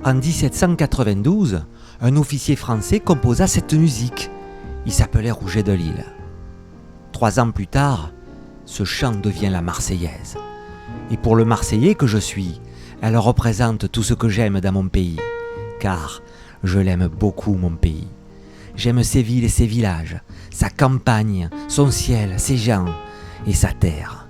En 1792, un officier français composa cette musique. Il s'appelait Rouget de Lille. 3 ans plus tard, ce chant devient la Marseillaise. Et pour le Marseillais que je suis, elle représente tout ce que j'aime dans mon pays. Car je l'aime beaucoup, mon pays. J'aime ses villes et ses villages, sa campagne, son ciel, ses gens et sa terre.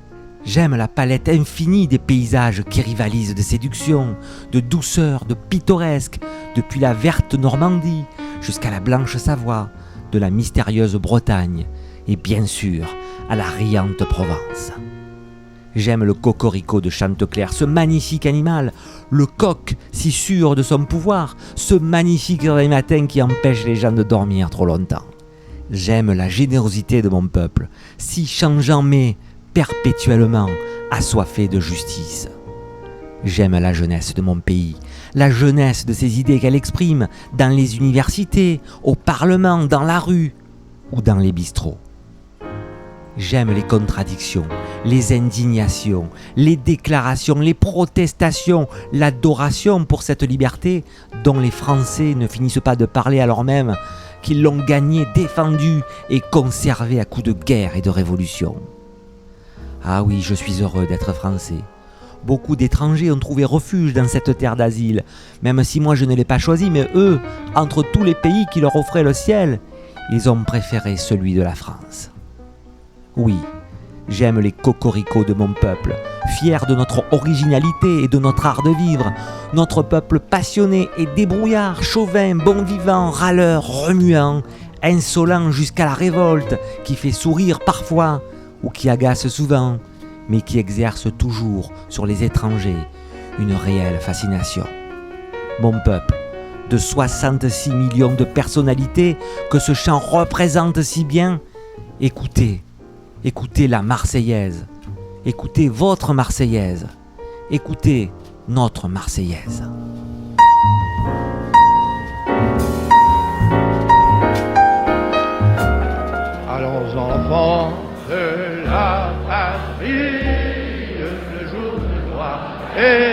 J'aime la palette infinie des paysages qui rivalisent de séduction, de douceur, de pittoresque, depuis la verte Normandie jusqu'à la blanche Savoie, de la mystérieuse Bretagne et bien sûr à la riante Provence. J'aime le cocorico de Chanteclair, ce magnifique animal, le coq si sûr de son pouvoir, ce magnifique réveil matin qui empêche les gens de dormir trop longtemps. J'aime la générosité de mon peuple, si changeant mais perpétuellement assoiffé de justice. J'aime la jeunesse de mon pays, la jeunesse de ses idées qu'elle exprime dans les universités, au Parlement, dans la rue ou dans les bistrots. J'aime les contradictions, les indignations, les déclarations, les protestations, l'adoration pour cette liberté dont les Français ne finissent pas de parler alors même qu'ils l'ont gagnée, défendue et conservée à coups de guerre et de révolution. Ah oui, je suis heureux d'être français. Beaucoup d'étrangers ont trouvé refuge dans cette terre d'asile, même si moi je ne l'ai pas choisi, mais eux, entre tous les pays qui leur offraient le ciel, ils ont préféré celui de la France. Oui, j'aime les cocoricos de mon peuple, fier de notre originalité et de notre art de vivre, notre peuple passionné et débrouillard, chauvin, bon vivant, râleur, remuant, insolent jusqu'à la révolte, qui fait sourire parfois ou qui agace souvent, mais qui exerce toujours sur les étrangers une réelle fascination. Mon peuple, de 66 millions de personnalités que ce chant représente si bien, écoutez la Marseillaise, écoutez votre Marseillaise, écoutez notre Marseillaise. Allons enfants de la patrie, le jour de gloire est